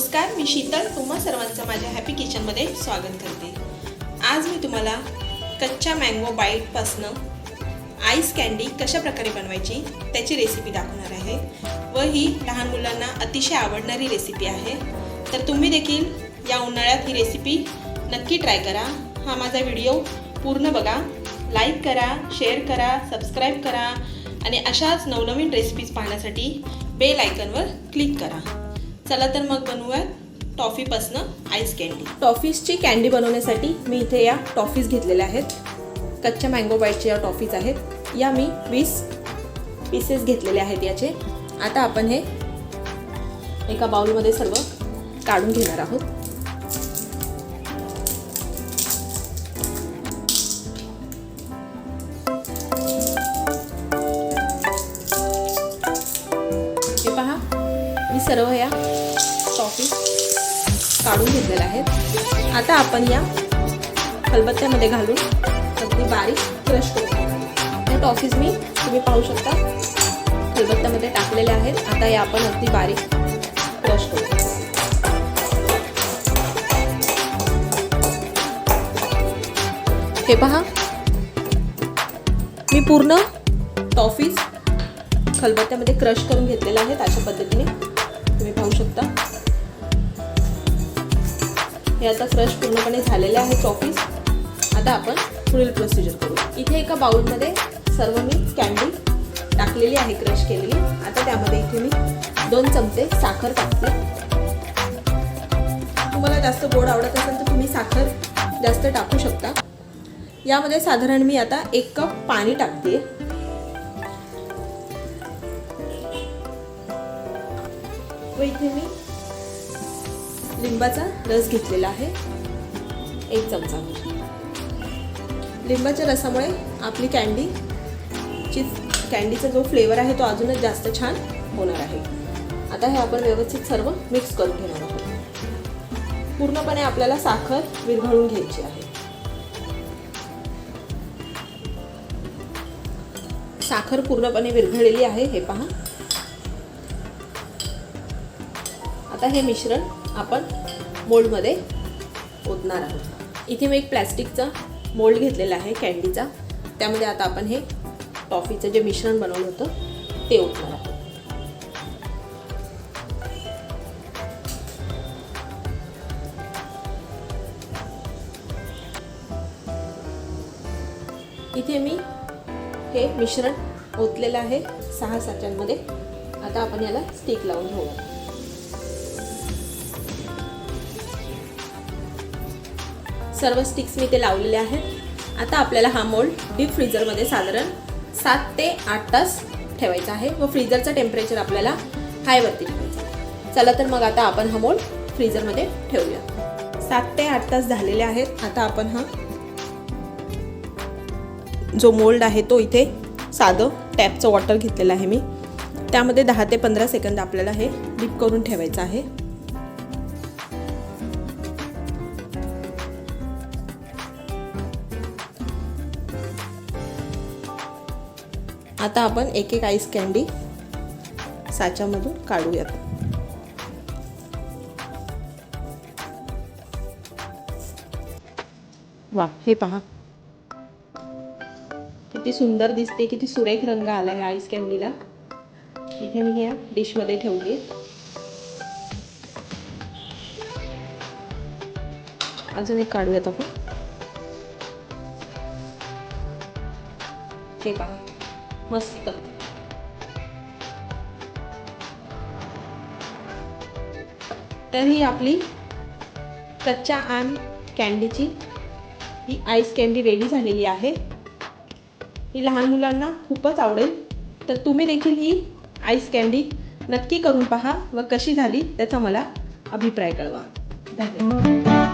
नमस्कार, मी शीतल तुम्हा सर्वांचं माझ्या हॅपी किचनमध्ये स्वागत करते। आज मी तुम्हाला कच्च्या मँगो बाईटपासनं आईस कँडी कशा प्रकारे बनवायची त्याची रेसिपी दाखवणार आहे व ही लहान मुलांना अतिशय आवडणारी रेसिपी आहे। तर तुम्ही देखील या उन्हाळ्यात ही रेसिपी नक्की ट्राय करा। हा माझा व्हिडिओ पूर्ण बघा, लाईक करा, शेअर करा, सबस्क्राईब करा आणि अशाच नवनवीन रेसिपीज पाहण्यासाठी बेल आयकॉनवर क्लिक करा। चला तर मग बनवूयात टॉफीपासनं आईस कँडी। टॉफीजची कँडी बनवण्यासाठी मी इथे या टॉफीज घेतलेल्या आहेत। कच्च्या मँगो बाईटच्या या टॉफीज आहेत। या मी 20 पीसेस घेतलेले आहेत याचे। आता आपण हे एका बाउलमध्ये सर्व काढून घेणार आहोत। हे पहा, मी सर्व या टॉफी काढून घेतलेल्या आहेत। आता आपण या खलबत्त्यामध्ये घालून अगदी बारीक क्रश करू। हे टॉफीज मी तुम्ही पाहू शकता खलबत्त्यामध्ये टाकलेले आहेत। आता या आपण अगदी बारीक क्रश करू। हे पहा, मी पूर्ण टॉफीज खलबत्त्यामध्ये क्रश करून घेतलेले आहेत। अशा पद्धतीने तुम्ही पाहू शकता। हे आता क्रश पूर्णपणे झालेले आहेत टॉफीज। आता आपण पुढील प्रोसिजर करू। इथे एका बाउलमध्ये सर्व मी कँडी टाकलेली आहे, क्रश केलेली। आता त्यामध्ये इथे मी 2 चमचे साखर टाकते। तुम्हाला जास्त गोड आवडत असेल तर तुम्ही साखर जास्त टाकू शकता। यामध्ये साधारण मी आता 1 कप पाणी टाकते। व इथे मी लिंबाचा रस घेतलेला आहे 1 चमचा। लिंबाच्या रसामुळे आपली कँडीचा जो फ्लेवर आहे तो अजूनच जास्त छान होणार आहे। आता हे आपण व्यवस्थित सर्व मिक्स करून घेणार आहोत। पूर्णपणे आपल्याला साखर विरघळून घ्यायची आहे। साखर पूर्णपणे विरघळलेली आहे, हे पहा। आता हे मिश्रण आपण मोल्डमध्ये ओतणार आहोत। इथे मी एक प्लॅस्टिकचा मोल्ड घेतलेला आहे कँडीचा। त्यामध्ये आता आपण हे टॉफीचं जे मिश्रण बनवलं होतं ते ओतणार आहोत। इथे मी हे मिश्रण ओतलेलं आहे 6 साच्यांमध्ये। आता आपण याला स्टिक लावून घेऊया। सर्व स्टिक्स मी ते लावलेले आहेत। आता आपल्याला हा मोल्ड डीप फ्रीजरमध्ये साधारण 7 ते 8 तास ठेवायचा आहे व फ्रीजरचं टेम्परेचर आपल्याला हायवरती ठेवायचं। चला तर मग आता आपण हा मोल्ड फ्रीजरमध्ये ठेवूया। 7 ते 8 तास झालेले आहेत। आता आपण हा जो मोल्ड आहे तो इथे साधं टॅपचं वॉटर घेतलेलं आहे मी। त्यामध्ये 10 ते 15 सेकंद आपल्याला हे डीप करून ठेवायचं आहे। आता आपण एक एक आईस कँडी साच्यामधून काढूयात। वा, हे पहा किती सुंदर दिसते, किती सुरेख रंग आला आहे आईस कँडीला। इथे मी या डिशमध्ये ठेवली। अजून एक काढूयात आपण। हे पहा, मस्त। तर ही आपली कच्च्या आम कँडीची ही आईस कँडी रेडी झालेली आहे। ही लहान मुलांना खूपच आवडेल। तर तुम्ही देखील ही आईस कँडी नक्की करून पहा व कशी झाली त्याचा मला अभिप्राय कळवा। धन्यवाद।